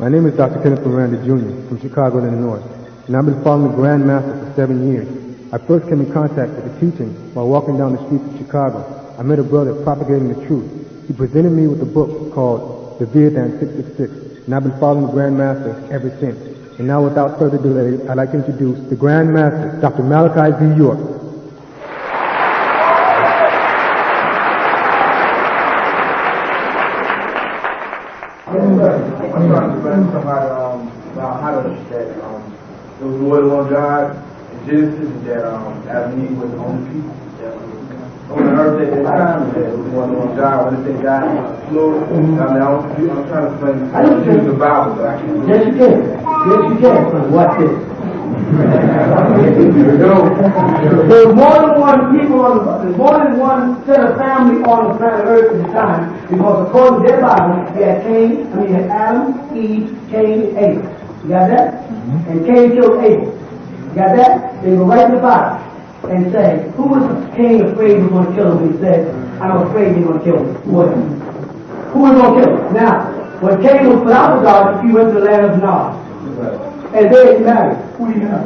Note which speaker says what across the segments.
Speaker 1: My name is Dr. Kenneth Miranda Jr. from Chicago, Illinois, and I've been following the Grand Master for 7 years. I first came in contact with the teaching while walking down the streets of Chicago. I met a brother propagating the truth. He presented me with a book called The Vietnam 666, and I've been following the Grand Master ever since. And now, without further delay, I'd like to introduce the Grand Master, Dr. Malachi V. York.
Speaker 2: I'm trying to explain to somebody about how to that there was more than one God in Genesis, and that Adam and Eve was the only people on the earth at that time, and that there was more than one God. When they say God is plural, I'm trying to explain the Bible, but I can't.
Speaker 3: Yes, you can. Yes, you can. Watch this. There's more than one people there's more than one set of family on the planet Earth at the time, because according to their Bible, you had Adam, Eve, Cain, and Abel. You got that? And Cain killed Abel. You got that? They go right to the Bible and say, who was Cain afraid he was going to kill him? He said, I'm afraid he's going to kill me. Who was it? Who was going to kill him? Now, when Cain was put out of God, he went to the land of Nod. And there he married. Who do you marry?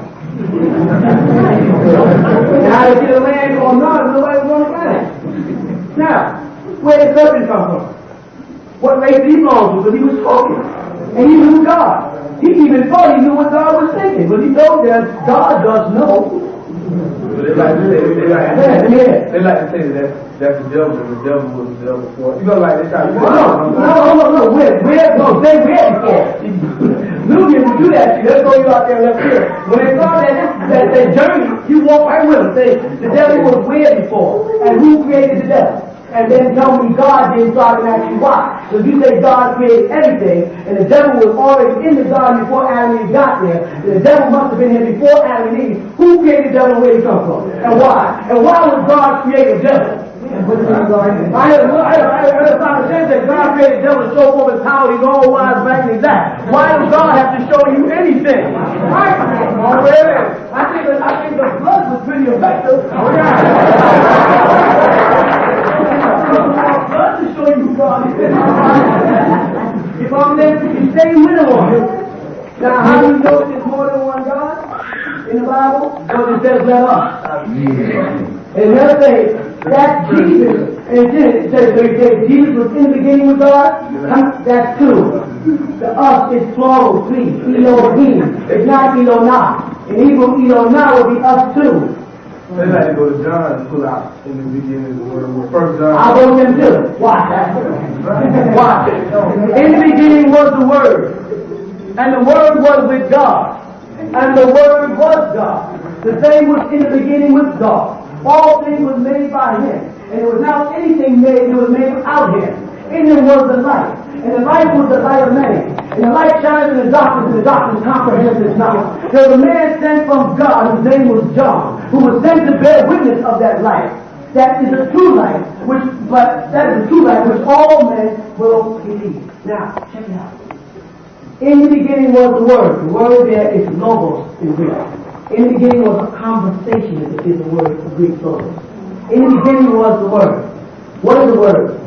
Speaker 3: Now they get a land on Nod, nobody was on the planet. Now, where did serpent come from? What race did he belong to? Because he was talking. And he knew God. He even thought he knew what God was thinking. But he knows that God does know.
Speaker 2: They like to say that that's the devil, and the devil was the devil before. You know, like they try to
Speaker 3: No. Where before? Nubian would do that. Let's go you out there and let's hear it. When they saw that journey, you walk right with them. Say, the devil was where before? And who created the devil? And then tell me God didn't, so I can ask you why. So if you say God created everything, and the devil was already in the garden before Adam and Eve got there, and the devil must have been here before Adam and Eve, who created the devil and where did he come from? And why? And why would God create the devil? I heard a conversation that God created the devil to show forth his power, he's all wise, back and exact. Why does God have to show you anything? Right? I think the blood was pretty effective. Blood to show you who God is. If I'm there, you stay with him on it. Now, how do you know there's more than one God in the Bible? Because it says let us. And let's say that Jesus, and it says Jesus was in the beginning with God. That's two. The us is plural, three. Elohim. It's not Elohim. In Hebrew, Elohim would be us too.
Speaker 2: They like to go to John and pull out in the beginning of the word. First John.
Speaker 3: I'll go to them too. Watch that. Watch. In the beginning was the Word. And the Word was with God. And the Word was God. The same was in the beginning with God. All things was made by Him. And there was not anything made that was made without Him. In Him was the light. And the light was the light of man. And the light shines in the darkness, and the darkness comprehends it not. There was a man sent from God, whose name was John, who was sent to bear witness of that light. That is a true light, which all men will believe. Now, check it out. In the beginning was the Word. The word there is logos in Greek. In the beginning was a conversation, is the word for Greek logos. In the beginning was the Word. What is the Word?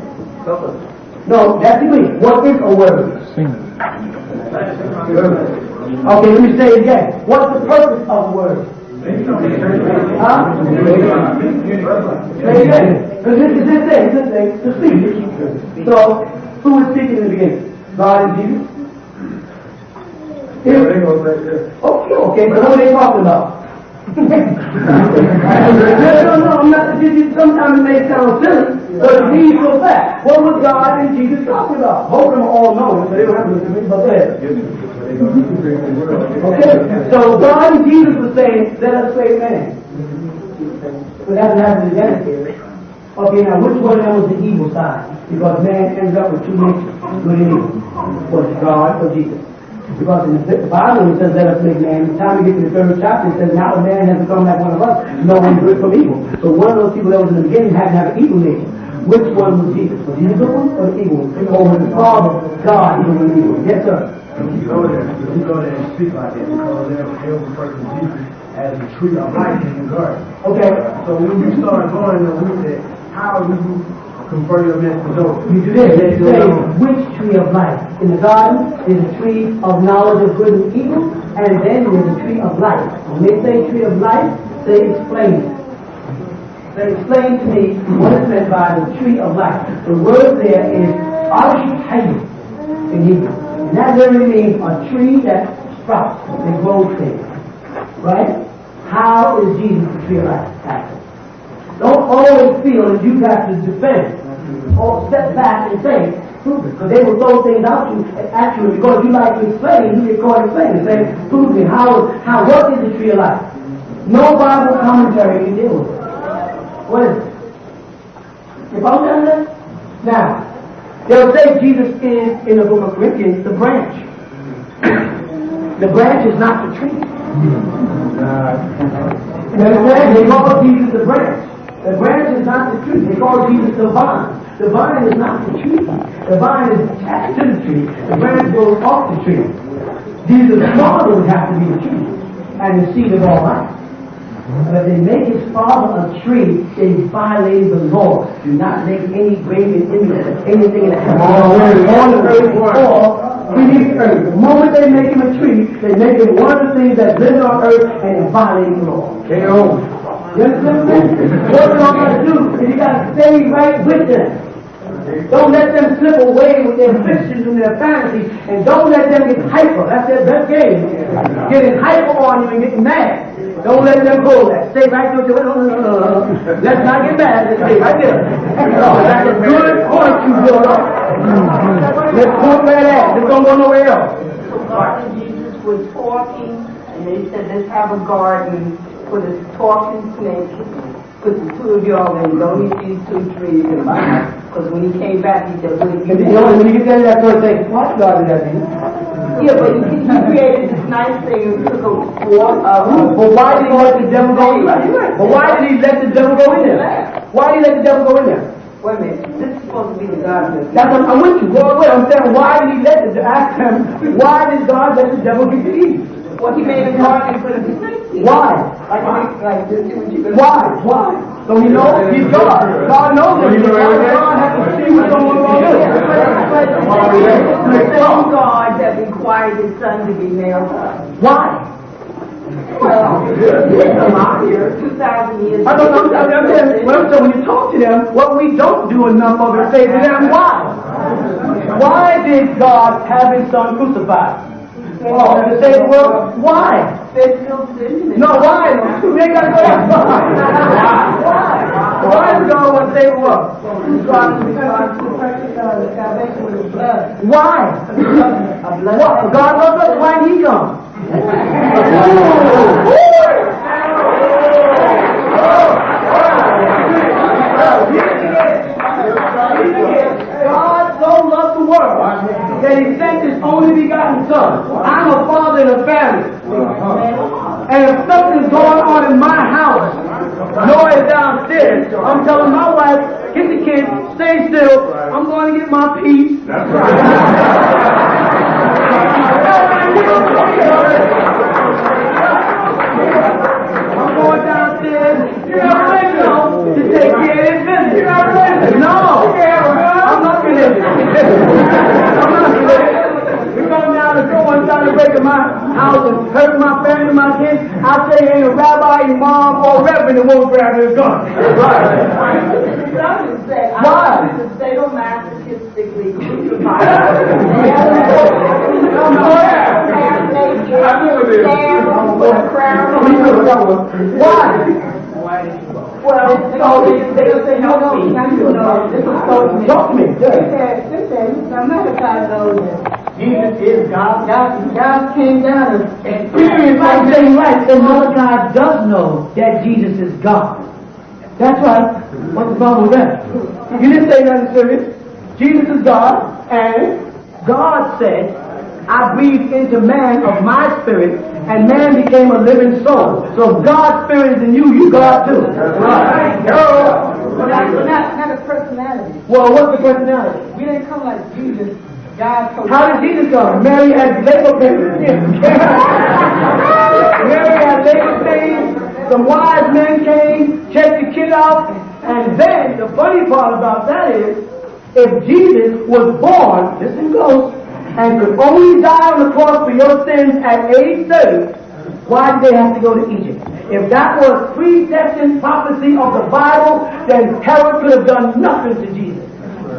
Speaker 3: No, that's the Greek. What is a word? Okay, let me say it again. What's the purpose of a word? Huh? Say it again. Because this is this thing, to speak. So, who was speaking in the beginning? God and Jesus? Okay, so what are they talking about? No, I'm not. Sometimes it may sound silly, but it needs to fact. What was God and Jesus talking about? Both of them are all knowing, so they don't have to listen to me, but there. Okay, so God and Jesus were saying, let us create man. But that happened in Genesis. Okay, now which one of them was the evil side? Because man ends up with two natures, good and evil. Was it God or Jesus? Because in the Bible it says, let us make man. By the time we get to the third chapter, it says, now a man has become like one of us, knowing good from evil. So one of those people that was in the beginning had to have an evil nature. Which one was Jesus? Was he the good one or the evil one? Or was the Father, God, evil and evil? Yes, sir.
Speaker 4: You go there and speak like that, because they'll refer to Jesus as the tree of life in the garden.
Speaker 3: Okay.
Speaker 4: So when you start going and with it, how do you convert your message over?
Speaker 3: You do this. Say, which tree of life? In the garden, there's a tree of knowledge of good and evil, and then there's a tree of life. When they say tree of life, they explain it. They explain to me what is meant by the tree of life. The word there is arshayim in Hebrew. And that literally means a tree that sprouts, that grows things. Right? How is Jesus the tree of life, Pastor? Don't always feel that you got to defend or step back and say, prove it. Because they will throw things out to you, actually, because you like to explain, you get caught explaining, say, prove me, what is the tree of life? No Bible commentary can deal with it. What is it? You follow that? Now, they'll say Jesus is, in the book of Corinthians, the branch. The branch is not the tree. They call Jesus the branch. The branch is not the tree. They call Jesus the vine. The vine is not the tree. The vine is attached to the tree. The branch goes off the tree. Jesus' father would have to be the tree, and the seed of all life. But if they make his father a tree, they violate the law. Do not make any graven image of anything in the heaven, on the earth, or beneath the earth. The moment they make him a tree, they make him one of the things that live on earth and they violate the law. You understand? What you got to do is you got to stay right with them. Don't let them slip away with their fictions and their fantasies, and don't let them get hyper. That's their best game. Getting hyper on you and getting mad. Don't let them go there. Stay right there. Let's not get mad. Let's stay right there. That's a good point you built up. Let's put that at. Let's don't go nowhere else.
Speaker 5: Mark and Jesus was talking, and they said, let's have a garden for the talking snake. Put the two of y'all in, don't eat these two trees. Because when he came back, he said, what did you do?
Speaker 3: When you get that first thing, what God did that mean?
Speaker 5: Yeah, but he created this nice thing and took a walk.
Speaker 3: But why did he let the devil go in there? But why did he let the devil go in there? Why did he let the devil go in there?
Speaker 5: Wait a minute, this is supposed to be the garden.
Speaker 3: That's what I'm with you. Wait, I'm saying, why did he let the ask him, why did God let the devil get to eat?
Speaker 5: Well, he made a garden for the snake.
Speaker 3: Why?
Speaker 5: Like this is what you can.
Speaker 3: Why? So he knows he's God. God knows him. God has to see what's going on.
Speaker 5: The same God that required his son to be nailed up.
Speaker 3: Why?
Speaker 5: Well, I'm out here 2,000 years.
Speaker 3: I don't know. So when you talk to them, what we don't do enough of is say to them, why? Why did God have his son crucified? Oh, to save the world? Why? No, why? You ain't got to go that far. Why? Why does God want to save the world? Why? What? God loves us. Why did he come? God so loved the world that he sent his only begotten son. I'm a father in a family. And if something's going on in my house, noise downstairs, I'm telling my wife, get the kids, stay still, I'm going to get my peace. That's right. I'm going downstairs to take care of his business. No, I'm not religious. I'm not religious. We come down and go inside the break of my house and hurt my family, my kids. I say ain't a rabbi, imam, or reverend that won't grab his gun. Why?
Speaker 5: Because they don't masochistically crucify.
Speaker 3: Why? Well, they'll say, no, talk to me. Jesus is God. God came down and experienced everything right. And Malachi does know that Jesus is God. That's right. What's wrong with that? You didn't say nothing serious. Jesus is God, and God said, I breathed into man of my spirit, and man became a living soul. So God's spirit is in you, you God too. That's right.
Speaker 5: Well, not a personality.
Speaker 3: Well, what's the personality?
Speaker 5: We didn't come like Jesus. God told
Speaker 3: How did Jesus come? Mary had labor pains. Mary had labor pains. Some wise men came, checked the kid out, and then the funny part about that is, if Jesus was born, listen close, and could only die on the cross for your sins at age 30, why did they have to go to Egypt? If that was predestined prophecy of the Bible, then Herod could have done nothing to Jesus.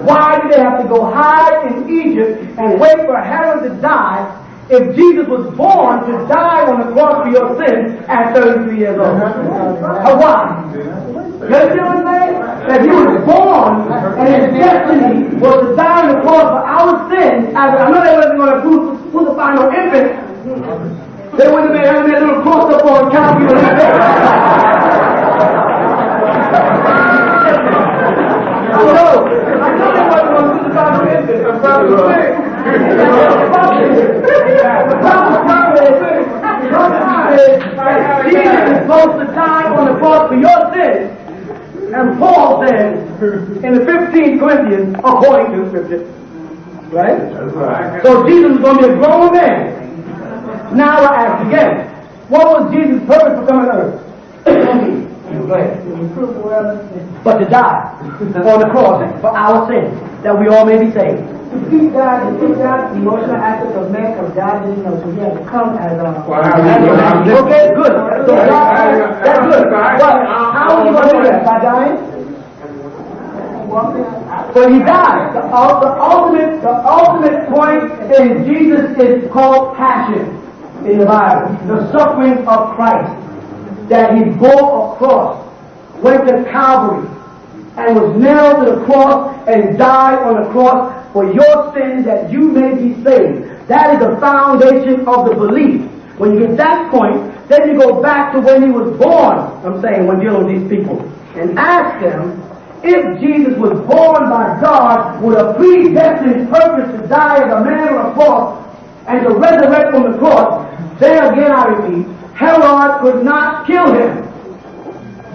Speaker 3: Why did they have to go hide in Egypt and wait for Herod to die if Jesus was born to die on the cross for your sins at 33 years old? Why? You understand what I'm saying? That he was born and his destiny was to die on the cross for our sins. I know they wasn't going to crucify no infant. They wouldn't have made that little cross up on Calvary. I know they wasn't going to crucify no infant. The problem is Jesus is supposed to die on the cross for your sins. And Paul says in the 15th Corinthians, according to the scripture, right? So Jesus is going to be a grown man. Now I ask again, what was Jesus' purpose for coming to earth? But to die on the cross for our sins, that we all may be saved.
Speaker 5: He died, the emotional aspect of man, because God didn't know, so he had to come as a...
Speaker 3: Okay, good. So that's good. But how are you going to do that? By dying? But he died. The ultimate point in Jesus is called passion in the Bible. The suffering of Christ. That he bore a cross, went to Calvary, and was nailed to the cross and died on the cross for your sins that you may be saved. That is the foundation of the belief. When you get that point, then you go back to when he was born, I'm saying, when dealing with these people, and ask them, if Jesus was born by God with a predestined purpose to die as a man on a cross and to resurrect from the cross, then again I repeat, Herod could not kill him.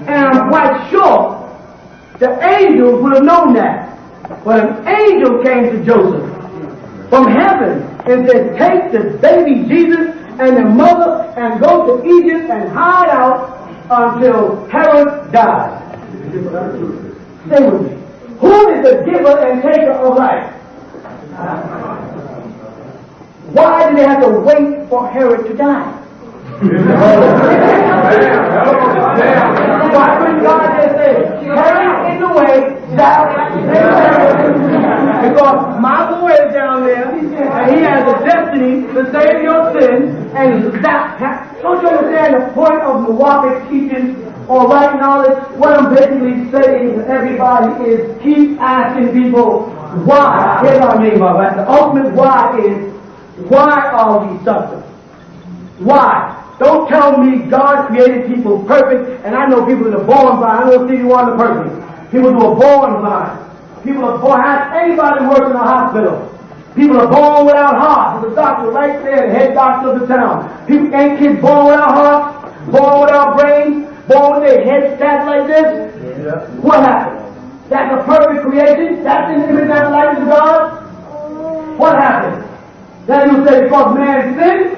Speaker 3: And I'm quite sure the angels would have known that. When an angel came to Joseph from heaven and said, take the baby Jesus and the mother and go to Egypt and hide out until Herod dies. Stay with me. Who is the giver and taker of life? Why did they have to wait for Herod to die? Why couldn't God just say, Herod in the way, because my boy is down there and he has a destiny to save your sins, and that, don't you understand the point of Milwaukee's teaching or right knowledge? What I'm basically saying to everybody is keep asking people why. Here's what I mean by that. The ultimate why is, why are we suffering? Why? Don't tell me God created people perfect, and I know people that are born blind. I know Stevie Wonder perfect. People who are born blind. People are born. Ask anybody who works in a hospital. People are born without hearts. There's a doctor right there, the head doctor of the town. People ain't kids born without hearts, born without brains, born with their heads stacked like this. Yeah. What happened? That's a perfect creation. That's in the image and likeness of God. What happened? Then you say because man sinned.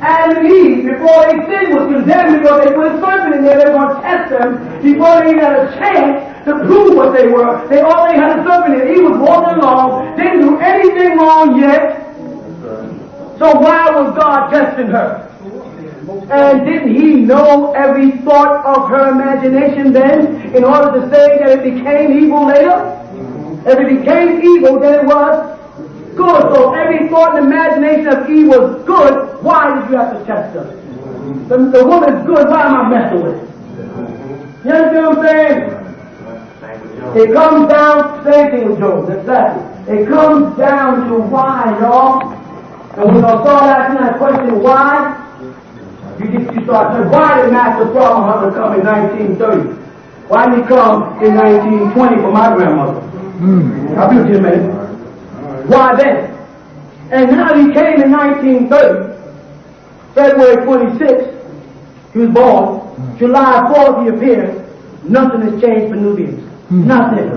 Speaker 3: Adam and Eve, before they sinned, was condemned because they put a serpent in there. They were going to test them before they even had a chance to prove what they were. They already had a serpent in there. Eve was walking along, didn't do anything wrong yet. So why was God testing her? And didn't he know every thought of her imagination then, in order to say that it became evil later? If it became evil, then it was good. So every thought and imagination of Eve was good. Why did you have to test her? The woman's good. Why am I messing with it? You understand what I'm saying? It comes down, same thing with Job, exactly. It comes down to why, y'all. And we're going to start asking that question, why? You start saying, why did Master Farmer come in 1930? Why did he come in 1920 for my grandmother? I'll be with you in a minute. Why then? And now he came in 1930, February 26th, he was born. July 4th he appears. Nothing has changed for Nubians. Nothing.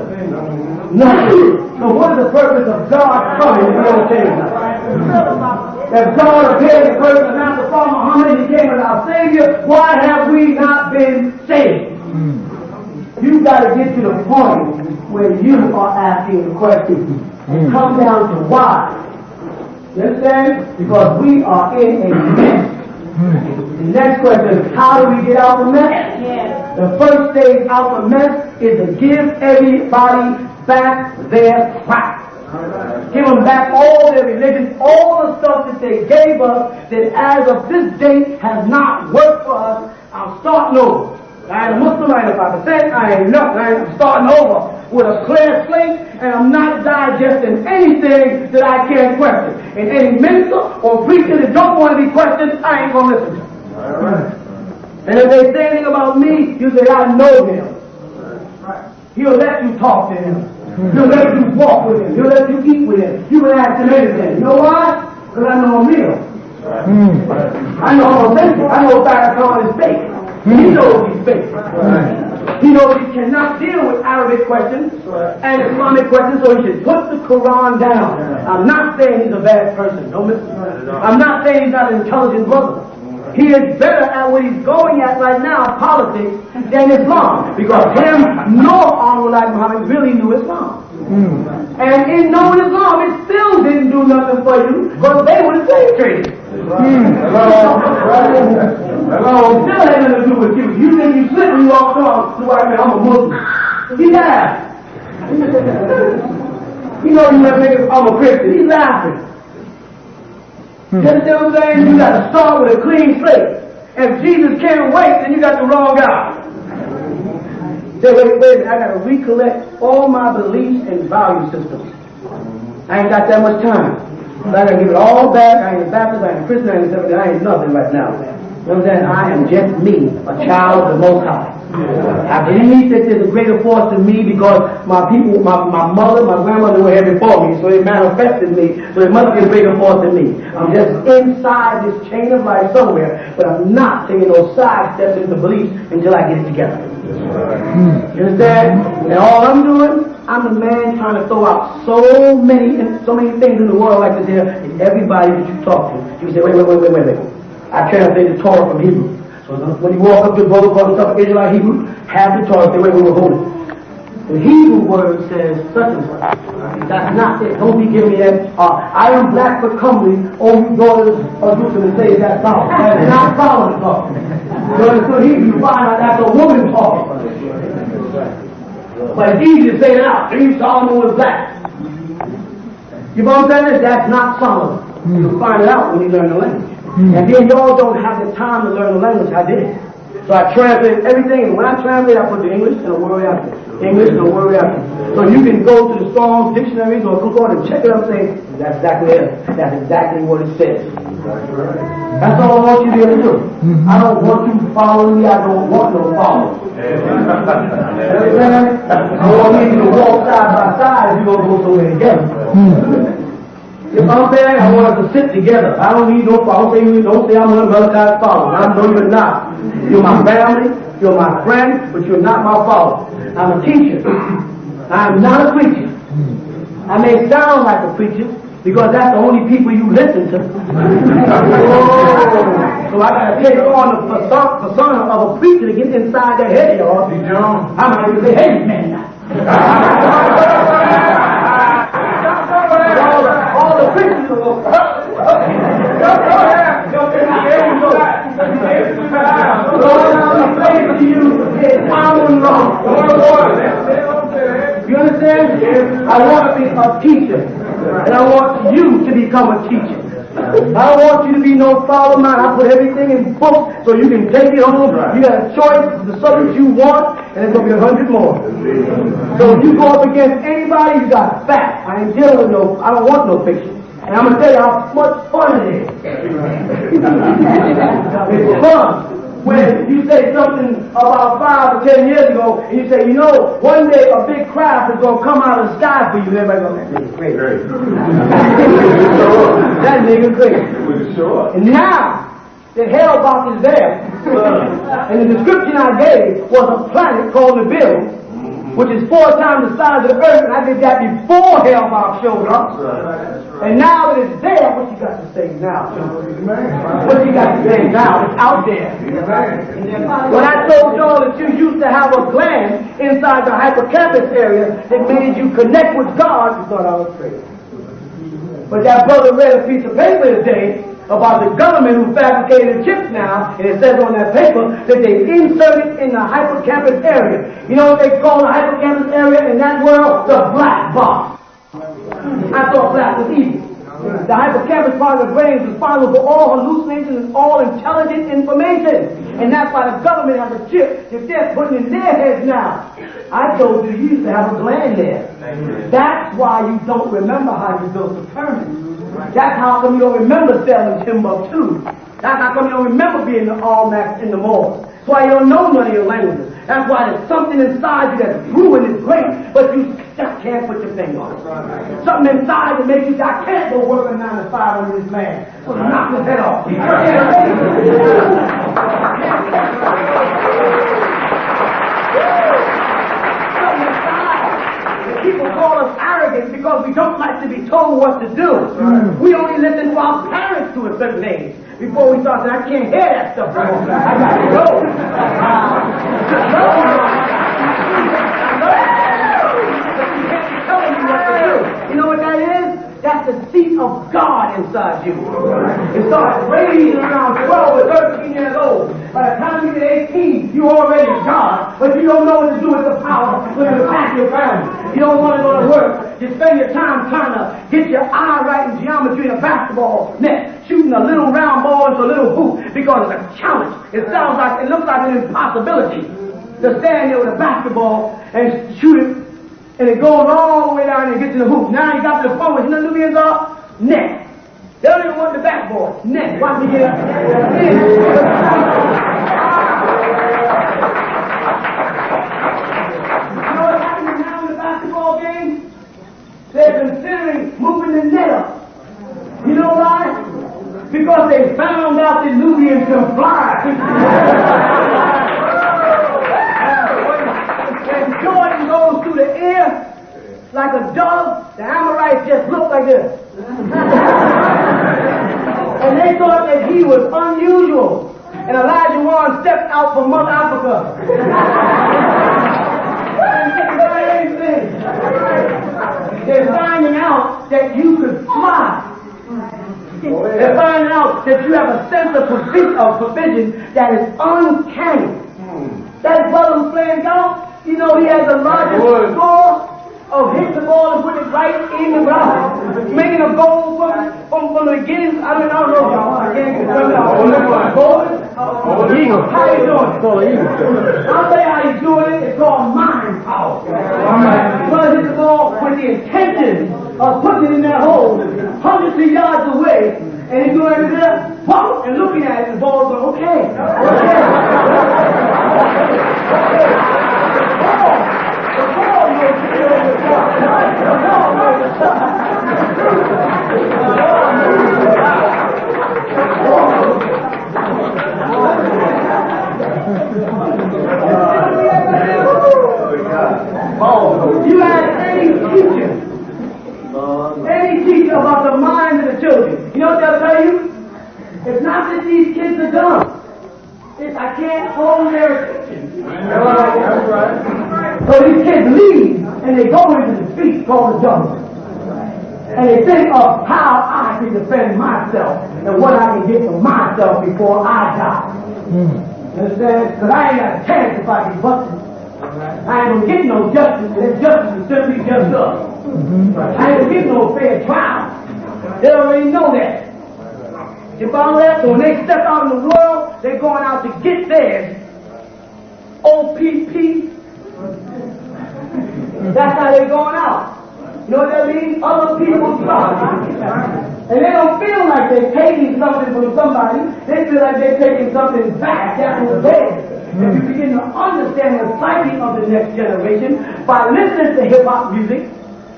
Speaker 3: Nothing. So what is the purpose of God coming if he don't change nothing? If God appeared in the person of Master Prophet Muhammad, he came as our Savior, why have we not been saved? You've got to get to the point where you are asking the question. And come down to why. You understand? Because we are in a mess. The next question is, how do we get out of the mess?
Speaker 5: Yes.
Speaker 3: The first stage out of the mess is to give everybody back their right. Give them back all their religion, all the stuff that they gave us that as of this date has not worked for us. I'm starting over. I ain't a Muslim, I ain't a Pakistan, I ain't nothing. I'm starting over with a clear slate, and I'm not digesting anything that I can't question. And any minister or preacher that don't want to be questioned, I ain't going to listen to. All right. And if they say anything about me, you say, I know him. He'll let you talk to him. He'll let you walk with him. He'll let you eat with him. You can ask him anything. You know why? Because I know him real. I know I'm authentic. I know Farrakhan is fake. He knows he's fake. He knows he cannot deal with Arabic questions and Islamic questions, so he should put the Quran down. I'm not saying he's a bad person. Don't miss it. I'm not saying he's not an intelligent brother. He is better at what he's going at right now, politics, than Islam. Because him nor Honorable Muhammad really knew Islam. And in knowing Islam, it still didn't do nothing for you, because they were the slave traders. Hello. It still had nothing to do with you. You think you slipped when you walked on the white man, I'm a Muslim. He laughed. You know you never think I'm a Christian. He's laughing. You understand what I'm saying? You got to start with a clean slate. If Jesus can't wait, then you got the wrong guy. Say, wait a minute, I got to recollect all my beliefs and value systems. I ain't got that much time. But I got to give it all back. I ain't a Baptist, I ain't a Christian, I ain't something. I ain't nothing right now. You know what I'm saying? I am just me, a child of the Most High. I believe that there's a greater force than me because my people, my mother, my grandmother were here before me, so it manifested me, so there must be a greater force than me. I'm just inside this chain of life somewhere, but I'm not taking those side steps into beliefs until I get it together. You understand? And all I'm doing, I'm a man trying to throw out so many things in the world like this here, and everybody that you talk to, you say, wait. I translate the Torah from Hebrew. So when you walk up to a brother called himself Israelite Hebrew, have the Torah, say, wait, hold it. The Hebrew word says such and such. That's not it. Don't be giving me that. I am black but comely, all you daughters of Jerusalem say that's not. That's not following talk. So Hebrew, you find out that's a woman talk. But it's easy to say it out. King Solomon was black. You know what I'm saying? That's not Solomon. You'll find it out when you learn the language. And then y'all don't have the time to learn the language. I did. So I translate everything, and when I translate, I put the English and a word after. English and a word after. So you can go to the Strong's dictionaries or go and check it up and say, that's exactly it. That's exactly what it says. That's all I want you to be able to do. I don't want you to follow me. I don't want no followers. I want you to walk side by side if you're going to go somewhere together. You know what I'm saying? I want us to sit together. I don't need no follow. Don't say I'm one of Malachi's followers. I know you're not. You're my family. You're my friend, but you're not my follower. I'm a teacher. I'm not a preacher. I may sound like a preacher because that's the only people you listen to. So I got to take on the persona of a preacher to get inside their head, y'all. I might even say, hey, man. All the preachers will go, you understand? I want to be a teacher, and I want you to become a teacher. I don't want you to be no follower mine. I put everything in books so you can take it home. You got a choice of the subjects you want, and there's going to be 100 more. So if you go up against anybody, you got facts. I ain't dealing with I don't want no fiction. And I'm going to tell you how much fun it is. It's fun. When you say something about 5 or 10 years ago, and you say, you know, one day a big craft is going to come out of the sky for you, everybody goes, that nigga crazy. That nigga crazy. And now, the hellbox is there. And the description I gave was a planet called Nibiru, which is 4 times the size of the earth, and I did that before hellbox showed up. And now that it's there, what you got to say now? What you got to say now? It's out there. When I told y'all that you used to have a gland inside the hippocampus area that made you connect with God, you thought I was crazy. But that brother read a piece of paper today about the government who fabricated chips now, and it says on that paper that they inserted in the hippocampus area. You know what they call the hippocampus area in that world? The black box. I thought black was evil. The hippocampus part of the brain is responsible for all hallucinations and all intelligent information. And that's why the government has a chip that they're putting in their heads now. I told you used to have a gland there. That's why you don't remember how you built the pyramid. That's how come you don't remember selling Timbuktu. That's how come you don't remember being the Olmecs in the mall. That's why you don't know none of your languages. That's why there's something inside you that's brewing is great, but you just can't put your finger on it. Something inside that makes you say, I can't go work a 9 to 5 under this man. So knock his head off. People call us arrogant because we don't like to be told what to do. We only listen to our parents to a certain age before we start saying, I can't hear that stuff anymore. I got to go. You can't be telling me what to do. You know what that is? That's the seat of God inside you. It starts raising around 12 or 13 years old. By the time you get 18, you already God, but you don't know what to do with the power when you attack your family. You don't want to go to work. You spend your time trying to get your eye right in geometry in a basketball net, shooting a little round ball into a little hoop because it's a challenge. It looks like an impossibility to stand there with a basketball and shoot it. And it goes all the way down and gets to the hoop. Now you got to the point where you know what Nubians are? Net. They don't even want the backboard. Net. Watch me get up. You know what's happening now in the basketball game? They're considering moving the net up. You know why? Because they found out that Nubians can fly. When Jordan goes through the air like a dove, the Amorites just look like this. And they thought that he was unusual. And Elijah Warren stepped out from Mother Africa. They're finding out that you could fly. They're finding out that you have a sense of provision that is uncanny. That brother who's playing golf, you know he has the largest score of hitting the ball and putting it right in the ground. Making a goal from the beginning. I don't know y'all. I can't get it out. How you doing? I'll tell you how he's doing it. It's called mind power. Brother hits the ball with the intention of putting it in that hole hundreds of yards away, and he's doing this, pop, and looking at it, the ball's going, okay. You ask any teacher about the mind of the children. You know what they'll tell you? It's not that these kids are dumb. It's I can't hold their attention. So these kids leave and they go into the streets called the jungle. And they think of how I can defend myself and what I can get for myself before I die. You understand? Because I ain't got a chance if I get busted. I ain't gonna get no justice, and justice is simply just us. I ain't gonna get no fair trial. They already know that. You follow that? So when they step out in the world, they're going out to get theirs. OPP. That's how they're going out. You know what that means? Other people's property. And they don't feel like they're taking something from somebody. They feel like they're taking something back that was theirs. If you begin to understand the psyche of the next generation by listening to hip-hop music,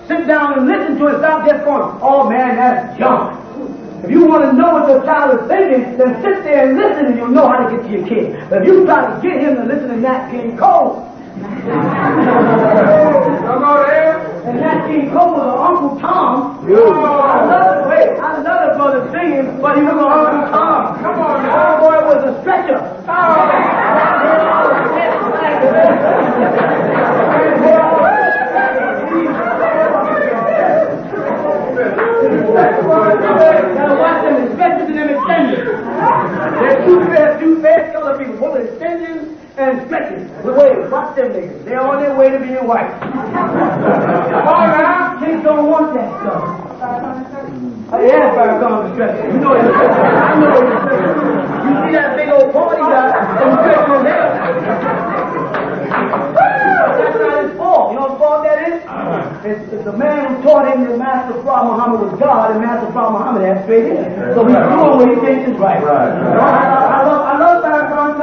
Speaker 3: sit down and listen to it, stop just going, oh man, that's junk. If you want to know what your child is thinking, then sit there and listen and you'll know how to get to your kid. But if you try to get him to listen to Nat King Cole, and Nat King Cole was an Uncle Tom. I love the brother singing, but he was an Uncle Tom. Come on, that boy was a stretcher. and white. All right, kids don't want that stuff. Yeah, Farrakhan was dressed. You know it. I know it. You see that big old party guy and dressed in there. That's not his fault. You know what fault that is? It's the man who taught him that Master Prophet Muhammad was God, and Master Prophet Muhammad had straight in. So he's doing what he thinks is right. I love Farrakhan.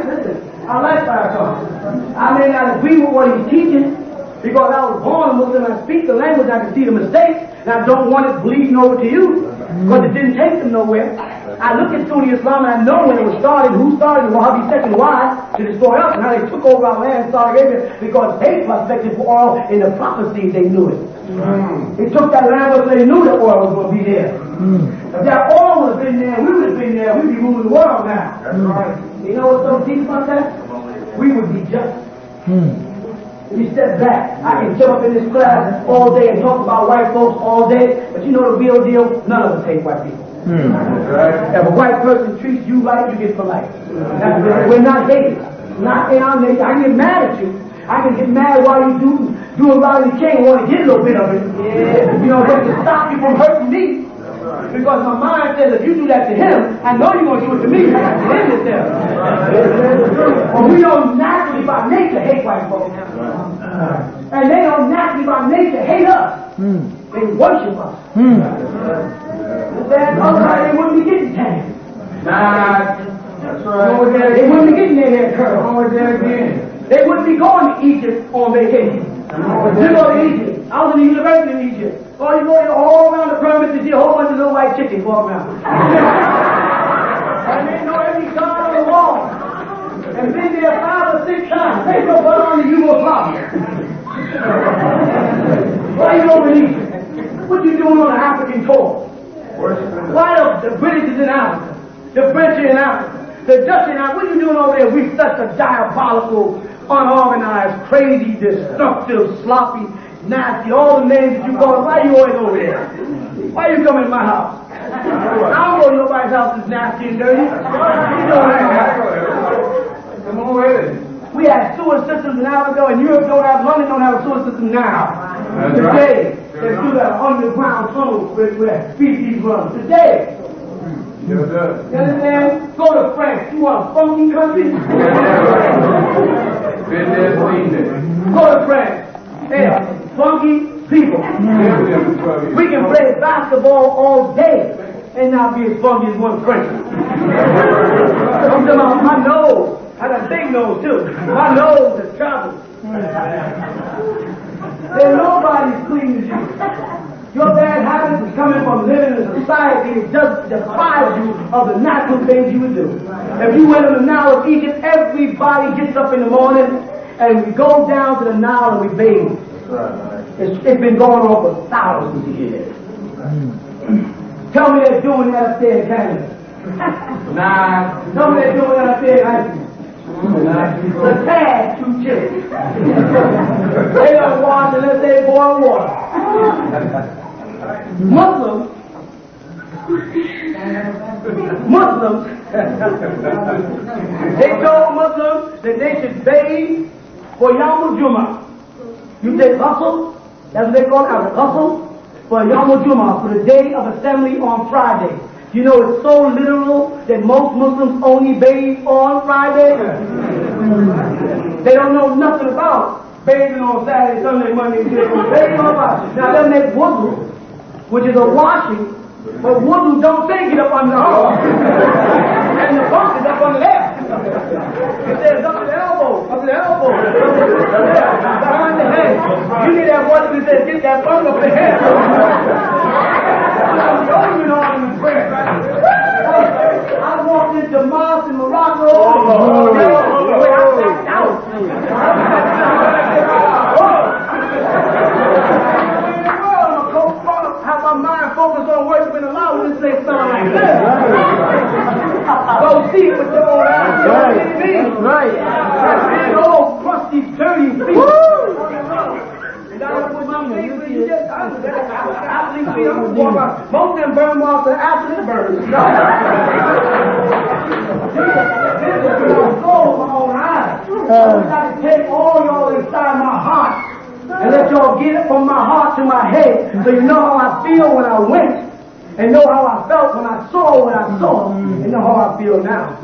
Speaker 3: Listen, I like Farrakhan. I may not agree with what he's teaching, because I was born a Muslim, I speak the language, I can see the mistakes, and I don't want it bleeding over to you, because it didn't take them nowhere. I look at Sunni Islam and I know when it was started, who started, and Wahhabi second, why, to destroy us, and how they took over our land in Saudi Arabia, because they prospected for oil in the prophecy, they knew it. They took that land because they knew the oil was going to be there. If that oil would have been there, we would have been there, we'd be ruling the world now. That's right. You know what's so deep about that? We would be just. If you step back, I can jump up in this class all day and talk about white folks all day, but you know the real deal? None of us hate white people. If a white person treats you right, you get polite. We're not haters. Not in our nature. I can get mad at you. I can get mad while you do a lot of the chain and want to get a little bit of it. You know, just to stop you from hurting me. Because my mind says if you do that to him, I know you're going to do it to me. But we don't naturally by nature hate white folks. And they don't naturally by nature hate us. They worship us. Otherwise they wouldn't be getting tan. Nah, that's right. They wouldn't be getting their hair curled. They wouldn't be going to Egypt on vacation. You go to Egypt. I was in the university in Egypt. Oh, you go all around the pyramids and see a whole bunch of little white chickens walking around. And they know every god on the wall. And been there 5 or 6 times. They go on the Yugoslavia. Why you over in Egypt? What you doing on the African tour? Why the British is in Africa? The French are in Africa. The Dutch in Africa. What you doing over there? We're such a diabolical, unorganized, crazy, destructive, sloppy, nasty, all the names that you call it. Why are you always over there? Why are you coming to my house? I don't go to nobody's house that's nasty and dirty. Come on with it. We had sewer systems in Africa, and Europe don't have, London don't have a sewer system now. Today, they do that underground tunnel where species run. Today. You understand? Go to France. You want a funky country? Go to France. Yeah, funky people. We can play basketball all day and not be as funky as one French. I'm talking about my nose. I got a big nose too. My nose is traveling. There's nobody's clean as you. Your bad habits is coming from living in a society that just deprives you of the natural things you would do. If you went to the Nile of Egypt, everybody gets up in the morning and we go down to the Nile and we bathe. It's been going on for thousands of years. Tell me they're doing that up there in Canada. Nah. Tell me they're doing that up there in Iceland. The tad too chilly. They don't wash unless they boil water. Muslims, they told Muslims that they should bathe for Yawm al-Jum'ah. You take ghusl, that's what they call it, ghusl, for Yawm al-Jum'ah, for the day of assembly on Friday. You know it's so literal that most Muslims only bathe on Friday. They don't know nothing about bathing on Saturday, Sunday, Monday, Tuesday. Bathing on Friday. Now they make wudu, which is a washing, but wudu don't say get up under the arm. And the bunk is up under there. It says up to the elbow, up to the elbow. Behind the head. You need that water that says get that bunk up the head. I walked into mosques in Morocco. I backed out. Have my mind focused on worshiping Allah when this thing sound like this. Go see it with your own eyes. You know what I mean? Right. Big old crusty, dirty feet. And I don't put my feet where you just athlete's feet. I'm going to walk around. Most of them burn marks are athlete burns. This is my soul, my own eyes. I got to take all y'all inside my heart And let y'all get it from my heart to my head so you know how I feel when I went and know how I felt when I saw what I saw and know how I feel now.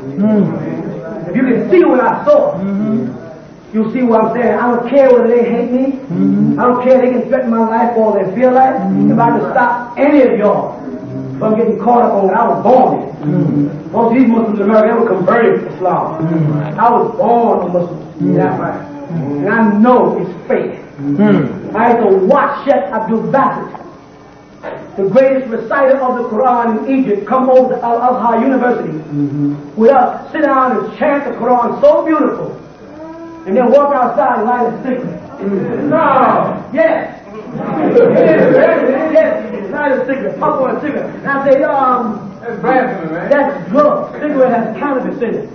Speaker 3: If you can see what I saw, you'll see what I'm saying. I don't care whether they hate me. I don't care if they can threaten my life or they feel like. If I can stop any of y'all from getting caught up on what I was born in. Most of these Muslims in America, they were converted to Islam. I was born a Muslim. Yeah, right. And I know it's fake. I had to watch Sheikh Abdul Basit, the greatest reciter of the Quran in Egypt, come over to Al-Azhar University with us, sit down and chant the Quran so beautiful, and then walk outside and light a cigarette. No, yes. Yes, light a cigarette, puff on a cigarette. And I say,
Speaker 2: that's blasphemy, man.
Speaker 3: That's drugs. Cigarette has cannabis in it.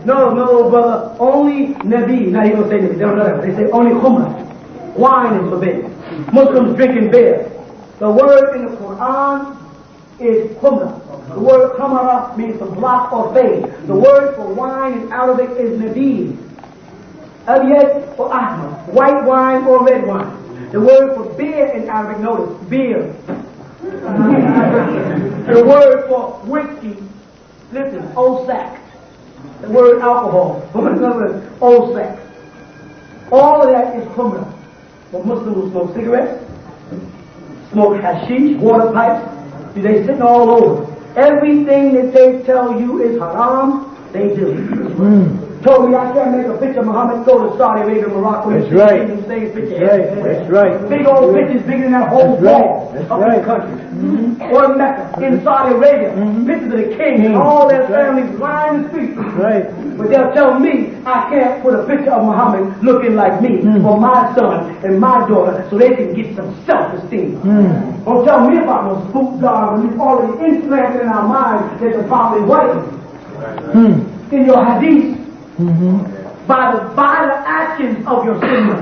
Speaker 3: No, brother, only Nabi. Now you don't say Nabi, they don't know that. They say only Khumra. Wine is forbidden. Muslims drinking beer. The word in the Quran is Khumra. The word Khamara means to block or fade. The word for wine in Arabic is Nabi. Abiyat or Ahmar, white wine or red wine. The word for beer in Arabic, notice, beer. The word for whiskey, listen, Osak. The word alcohol, Osak. All of that is Khumra. But Muslims will smoke cigarettes, smoke hashish, water pipes. They sitting all over. Everything that they tell you is haram, they do. Told me I can't make a picture of Muhammad, go to Saudi Arabia, Morocco.
Speaker 6: That's right.
Speaker 3: That's
Speaker 6: right.
Speaker 3: Big old pictures bigger than that whole wall of this country. Or Mecca, in Saudi Arabia. Pictures of the king and all their families lying in the streets. But they'll tell me I can't put a picture of Muhammad looking like me for my son and my daughter so they can get some self-esteem. Don't tell me about no spook God when you've already implanted in our minds that the prophet is white. In your hadith. By the actions of your sunnah.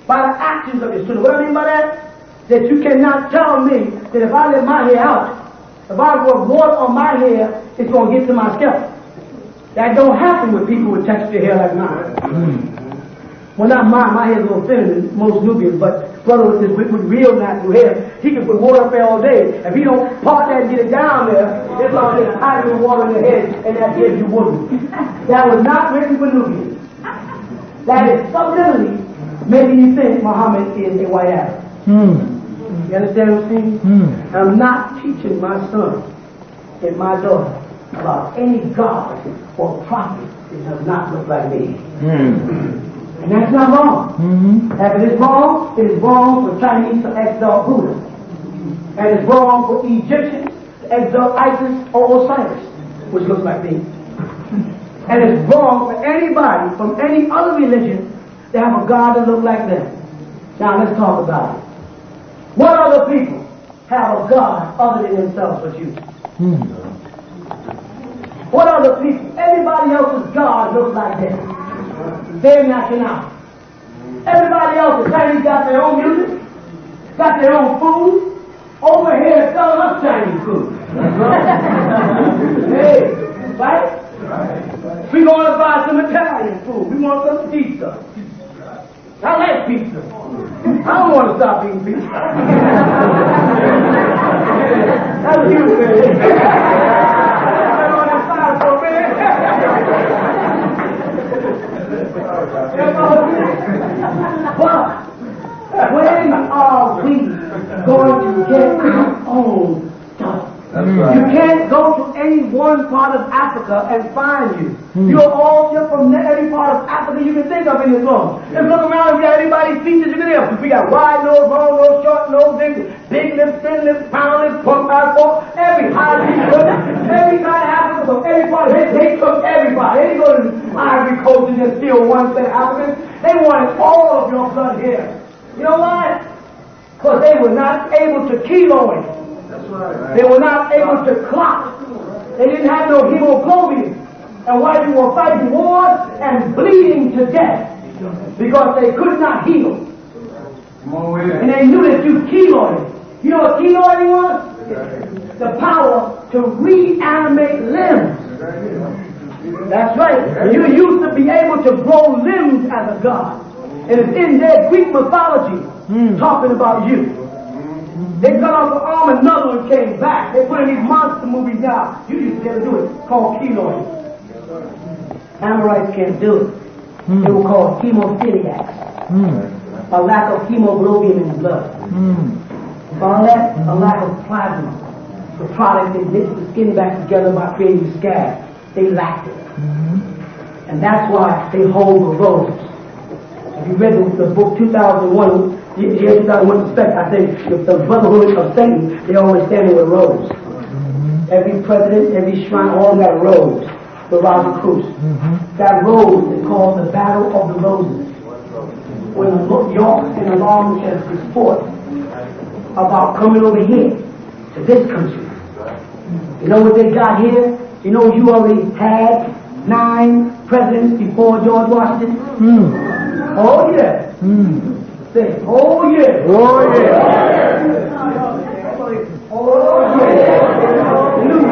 Speaker 3: By the actions of your sunnah. What I mean by that? That you cannot tell me that if I let my hair out, if I put water on my hair, it's going to get to my scalp. That don't happen with people with texture hair like mine. Well, not mine. My hair is a little thinner than most Nubians, but brother with real natural hair, he can put water up there all day. If he don't part that and get it down there, it's like just hiding the water in the head, and that gives you wouldn't. That was not written for Nubians. That is subliminally making you think Muhammad is a white Arab. You understand what I'm saying? I'm not teaching my son and my daughter about any God or prophet that does not look like me. And that's not wrong. If it is wrong, it is wrong for Chinese to exalt Buddha. And it's wrong for Egyptians to exalt Isis or Osiris, which looks like me. And it's wrong for anybody from any other religion to have a God that looks like them. Now let's talk about it. What other people have a God other than themselves but you? What other people? Everybody else's God looks like them. They're national. Everybody else, the Chinese got their own music, got their own food. Over here selling us Chinese food. Hey, right? We going to buy some Italian food. We want some pizza. I like pizza. I don't want to stop eating pizza. That's you, man. On that side for a minute. But when are we going to get our own stuff? You can't go to any one part of Africa and find you. You're all here from every part of Africa you can think of in this room. Just look around, we got everybody's features you can hear. We got wide nose, long nose, short nose, big lips, thin lips, pound lips, pump out, fork, every high every kind of Africa, so everybody, they took everybody. They didn't go to Ivory Coast and just steal one set of Africans. They wanted all of your blood here. You know why? Because they were not able to kilo it. They were not able to clot. They didn't have no hemoglobin. And white people were fighting wars and bleeding to death because they could not heal. And they knew that you keloid. You know what keloiding was? The power to reanimate limbs. That's right. You used to be able to grow limbs as a god. And it's in their Greek mythology talking about you. They cut off the arm and another one came back. They put in these monster movies now. You used to be able to do it. Called keloid. Amorites can't do it. They were called hemophiliacs. A lack of hemoglobin in the blood. Found that? A lack of plasma. The product that knits the skin back together by creating scabs. They lacked it. And that's why they hold the rose. If you read the book 2001, year 2001 Suspect, I say the Brotherhood of Satan, they always standing with a rose. Every president, every shrine, all got a rose. The Rosa Cruz. That rose is called the Battle of the Roses. When the Yorks and the Longshans fought about coming over here to this country. You know what they got here? You know you already had 9 presidents before George Washington? Oh yeah. Say, oh yeah. Oh yeah. Oh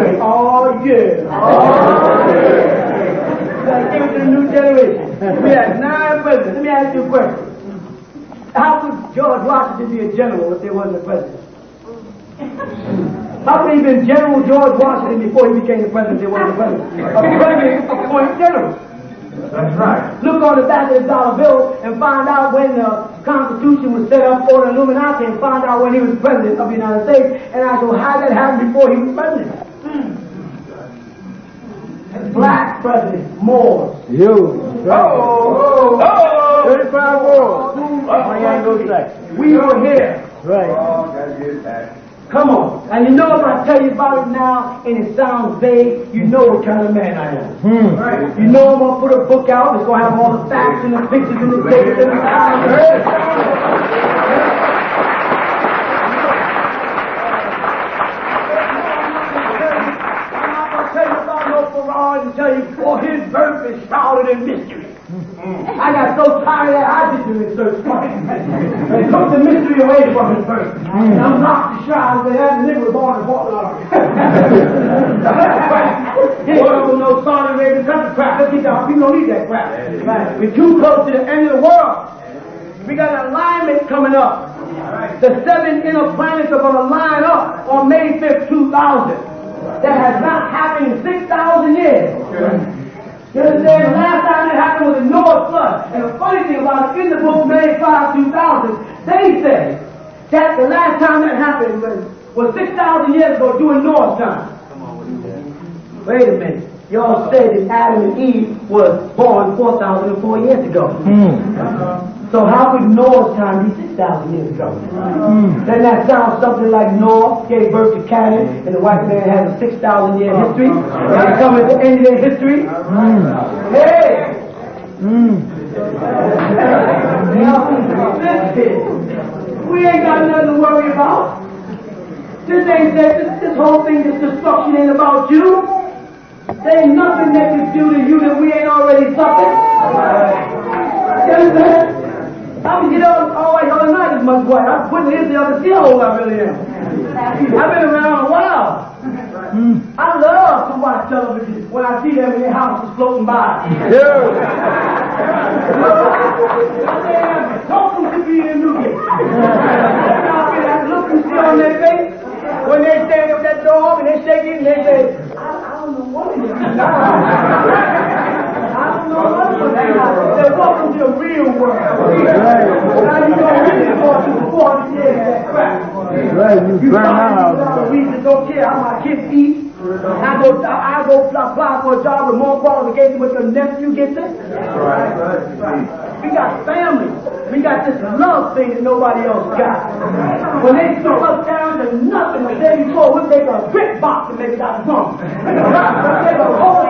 Speaker 3: yeah. Oh yeah. Give it to the new generation. We had 9 presidents. Let me ask you a question. How could George Washington be a general if there wasn't a president? How could he been General George Washington before he became the president if there wasn't a president? A president appoints generals. That's right. Look on the back of the dollar bill and find out when the Constitution was set up for the Illuminati and find out when he was president of the United States. And I go, how did that happen before he was president? Black president, Moors.
Speaker 4: You.
Speaker 3: Oh.
Speaker 4: 35 more.
Speaker 3: We were here.
Speaker 4: Right.
Speaker 3: Come on. And you know if I tell you about it now and it sounds vague, you know what kind of man I am. Right? You know I'm going to put a book out. It's going to have all the facts and the pictures and the dates and the times. And tell you, for his birth is shrouded in mystery. I got so tired that I did do research for him. They took the mystery away from his birth. And unlocked the shroud and that nigga was born in Portland. He don't know Saudi Arabia country crap. Let's get down. People don't need that crap. We're too close to the end of the world. We got an alignment coming up. The 7 inner planets are going to line up on May 5th, 2000. That has not happened in 6,000 years. You understand? The last time it happened was the Noah flood. And the funny thing about it, in the book May 5, 2000, they say that the last time that happened was 6,000 years ago during Noah's time. Wait a minute. Y'all said that Adam and Eve was born 4,004 years ago. So how could Noah's time be 6,000 years ago? Doesn't that sound something like Noah gave birth to Canaan and the white man has a 6,000 year history? They're coming to the end of their history? Hey! Listen, we ain't got nothing to worry about. This ain't that, this whole thing, this destruction ain't about you. There ain't nothing they can do to you that we ain't already suffered. You understand? I can get all right all night as much white. I'm putting it in the other hole I really am. I've been around a while. I love to watch television when I see them in their houses floating by. Talking to me in Newgate. That look you see on their face when they stand up that dog and they shake it and they say, I don't know what it is. They're welcome to the real world. Now you don't really go through 400 years of that crap. You burn my house. Reason don't care how my kids eat. I go apply for a job with more qualifications with the nephew gets it. We got family. We got this love thing that nobody else got. When they took us down to nothing the day before, we'll take a brick box and make it out of drum. We'll take a whole